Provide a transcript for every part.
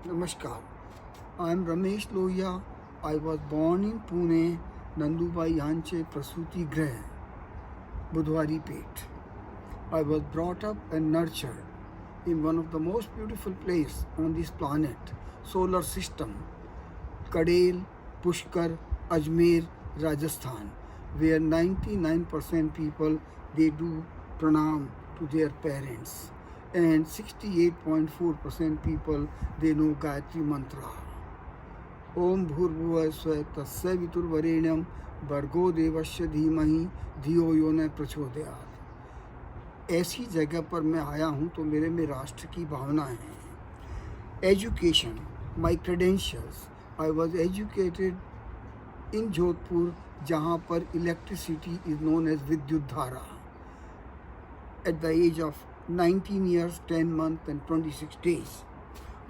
Namaskar. I am Ramesh Lohia. I was born in Pune, Nandubai Yanche Prasuti Greh, Budhwari Pet. I was brought up and nurtured in one of the most beautiful places on this planet, solar system, Kadel, Pushkar, Ajmer, Rajasthan, where 99% people, they do pranam to their parents, and 68.4% people, they know Gayatri Mantra. Om Bhurbhuva Swa Tasya Viturvarenyam Bhargo Devasya Dhimahi Dhiyo Yo न प्रचोदयात्. ऐसी जगह पर मैं आया हूँ तो मेरे में राष्ट्र की भावना है. Education, my credentials, I was educated इन जोधपुर, जहाँ पर इलेक्ट्रिसिटी इज नोन एज विद्युत धारा. At the age of 19 years, 10 months and 26 days,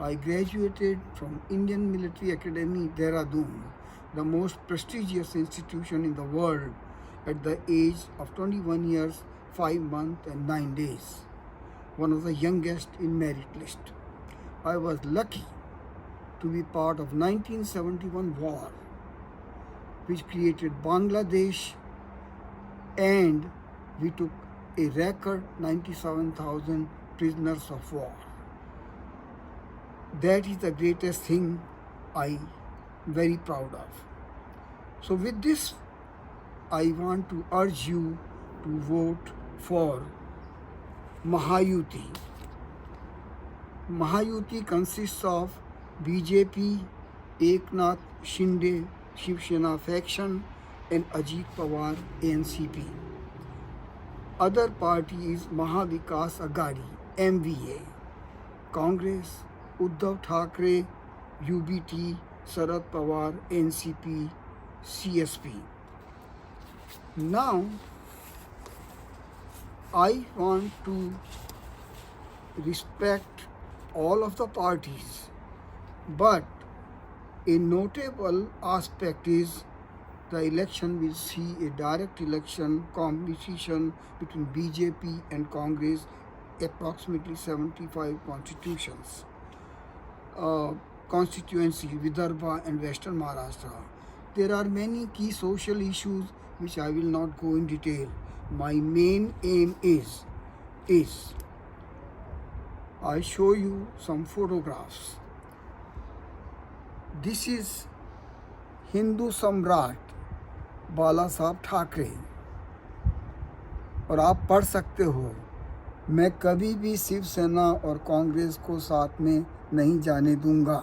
I graduated from Indian Military Academy, Dehradun, the most prestigious institution in the world, at the age of 21 years, 5 months and 9 days, one of the youngest in merit list. I was lucky to be part of 1971 war, which created Bangladesh, and we took a record 97,000 prisoners of war. That is the greatest thing I am very proud of. So with this, I want to urge you to vote for Mahayuti. Mahayuti consists of BJP, Eknath Shinde, Shiv Sena faction, and Ajit Pawar, ANCP. Other party is Mahavikas Aghadi, MVA, Congress, Uddhav Thackeray, UBT, Sharad Pawar, NCP, CSP. Now, I want to respect all of the parties, but a notable aspect is the election will see a direct election competition between BJP and Congress, approximately 75 constituency, Vidarbha and Western Maharashtra. There are many key social issues which I will not go in detail. My main aim is I show you some photographs. This is Hindu Samrat बाला साहब ठाकरे, और आप पढ़ सकते हो, मैं कभी भी शिवसेना और कांग्रेस को साथ में नहीं जाने दूंगा.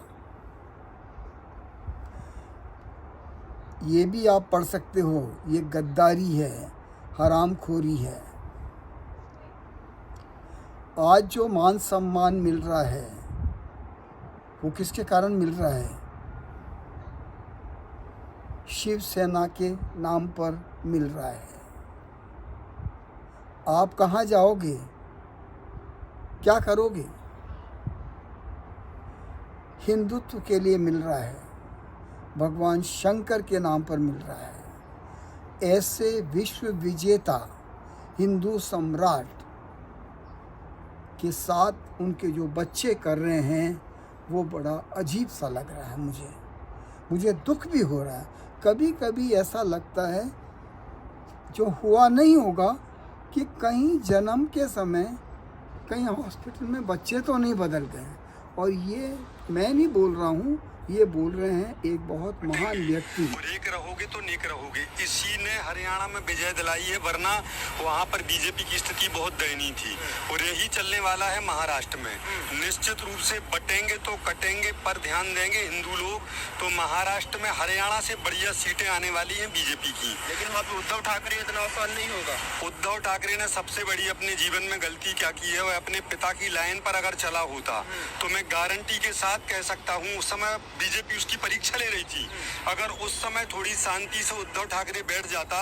ये भी आप पढ़ सकते हो, ये गद्दारी है, हरामखोरी है. आज जो मान सम्मान मिल रहा है वो किसके कारण मिल रहा है? शिवसेना के नाम पर मिल रहा है. आप कहाँ जाओगे? क्या करोगे? हिंदुत्व के लिए मिल रहा है, भगवान शंकर के नाम पर मिल रहा है. ऐसे विश्व विजेता हिंदू सम्राट के साथ उनके जो बच्चे कर रहे हैं वो बड़ा अजीब सा लग रहा है. मुझे दुख भी हो रहा है. कभी कभी ऐसा लगता है जो हुआ नहीं होगा कि कहीं जन्म के समय कहीं हॉस्पिटल में बच्चे तो नहीं बदल गए. और ये मैं नहीं बोल रहा हूँ, ये बोल रहे हैं एक बहुत महान व्यक्ति. और एक रहोगे तो नेक रहोगे, इसी ने हरियाणा में विजय दिलाई है, वरना वहाँ पर बीजेपी की स्थिति बहुत दयनीय थी. और यही चलने वाला है महाराष्ट्र में. निश्चित रूप से बटेंगे तो कटेंगे, पर ध्यान देंगे हिंदू लोग तो महाराष्ट्र में हरियाणा से बढ़िया सीटें आने वाली हैं बीजेपी की. लेकिन वहाँ पे उद्धव ठाकरे इतना आसान नहीं होगा. उद्धव ठाकरे ने सबसे बड़ी अपने जीवन में गलती क्या की है, वह अपने पिता की लाइन पर अगर चला होता तो मैं गारंटी के साथ कह सकता हूँ उस समय बीजेपी उसकी परीक्षा ले रही थी. अगर उस समय थोड़ी शांति से उद्धव ठाकरे बैठ जाता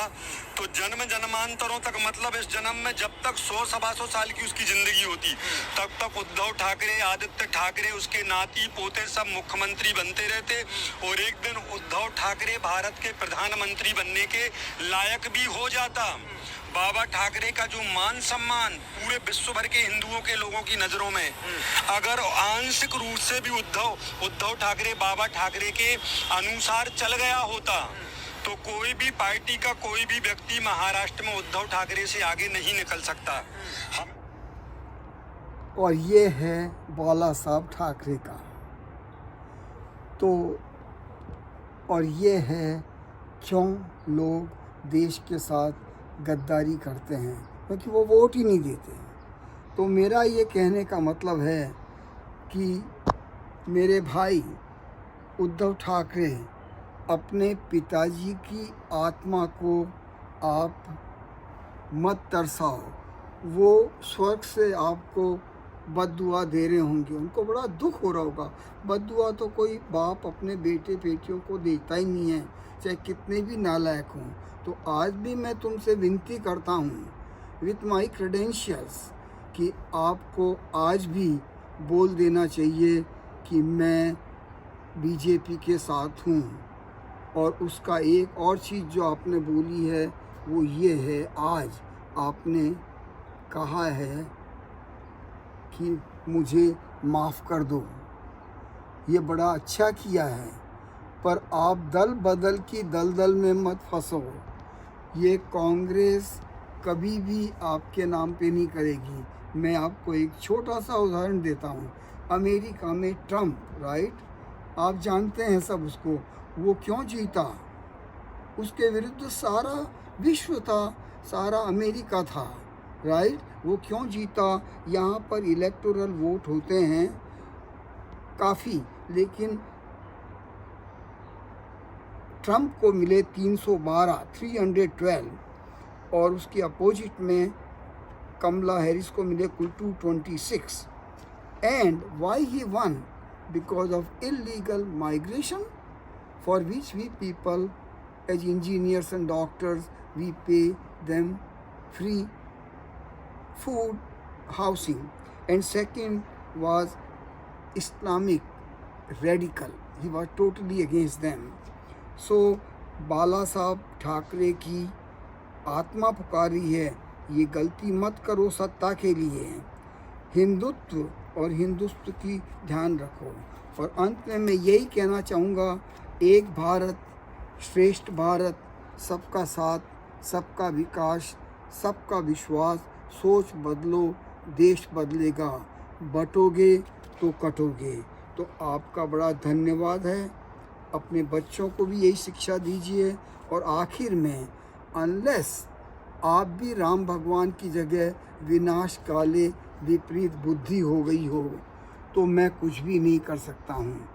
तो जन्म जन्मांतरों तक, मतलब इस जन्म में जब तक 100-125 साल की उसकी जिंदगी होती तब तक उद्धव ठाकरे, आदित्य ठाकरे, उसके नाती पोते सब मुख्यमंत्री बनते रहते. और एक दिन उद्धव ठाकरे भारत के प्रधानमंत्री बनने के लायक भी हो जाता. बाबा ठाकरे का जो मान सम्मान पूरे विश्व भर के हिंदुओं के लोगों की नजरों में अगर आंशिक रूप से भी उद्धव ठाकरे बाबा ठाकरे के अनुसार चल गया होता तो कोई भी पार्टी का कोई भी व्यक्ति महाराष्ट्र में उद्धव ठाकरे से आगे नहीं निकल सकता। और ये है बाला साहब ठाकरे का। तो और ये है क्यों लोग देश के साथ गद्दारी करते हैं, क्योंकि वो वोट ही नहीं देते। तो मेरा ये कहने का मतलब है कि मेरे भाई उद्धव ठाकरे, अपने पिताजी की आत्मा को आप मत तरसाओ। वो स्वर्ग से आपको बद्दुआ दे रहे होंगे, उनको बड़ा दुख हो रहा होगा। बद्दुआ तो कोई बाप अपने बेटे बेटियों को देता ही नहीं है, चाहे कितने भी नालायक हों। तो आज भी मैं तुमसे विनती करता हूँ विथ माई क्रेडेंशियल्स कि आपको आज भी बोल देना चाहिए कि मैं बीजेपी के साथ हूँ। और उसका एक और चीज़ जो आपने बोली है वो ये है, आज आपने कहा है कि मुझे माफ़ कर दो। ये बड़ा अच्छा किया है, पर आप दल बदल की दलदल में मत फंसो। ये कांग्रेस कभी भी आपके नाम पे नहीं करेगी। मैं आपको एक छोटा सा उदाहरण देता हूँ। अमेरिका में ट्रम्प, राइट, आप जानते हैं सब उसको, वो क्यों जीता? उसके विरुद्ध सारा विश्व था, सारा अमेरिका था, राइट। वो क्यों जीता? यहाँ पर इलेक्टोरल वोट होते हैं काफ़ी, लेकिन ट्रम्प को मिले 312 और उसके अपोजिट में कमला हैरिस को मिले कुल 226। And why he one? Because of illegal migration for which we people as engineers and doctors, we pay them free food, housing. And second was Islamic radical. He was totally against them. So बाला साहब ठाकरे की आत्मा पुकारी है, ये गलती मत करो सत्ता के लिए। हिंदुत्व और हिंदुत्व की ध्यान रखो। और अंत में मैं यही कहना चाहूँगा, एक भारत श्रेष्ठ भारत, सबका साथ, सबका विकास, सबका विश्वास। सोच बदलो, देश बदलेगा। बटोगे तो कटोगे। तो आपका बड़ा धन्यवाद है। अपने बच्चों को भी यही शिक्षा दीजिए। और आखिर में, अनलेस आप भी राम भगवान की जगह विनाश काले विपरीत बुद्धि हो गई हो, तो मैं कुछ भी नहीं कर सकता हूँ,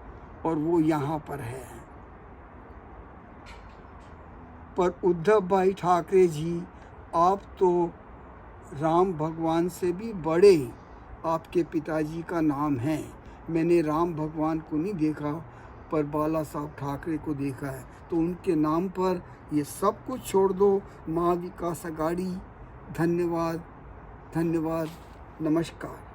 और वो यहाँ पर है। पर उद्धव भाई ठाकरे जी, आप तो राम भगवान से भी बड़े, आपके पिताजी का नाम है। मैंने राम भगवान को नहीं देखा, पर बाला साहब ठाकरे को देखा है। तो उनके नाम पर ये सब कुछ छोड़ दो। माँ विकास अघाड़ी, धन्यवाद, धन्यवाद, नमस्कार।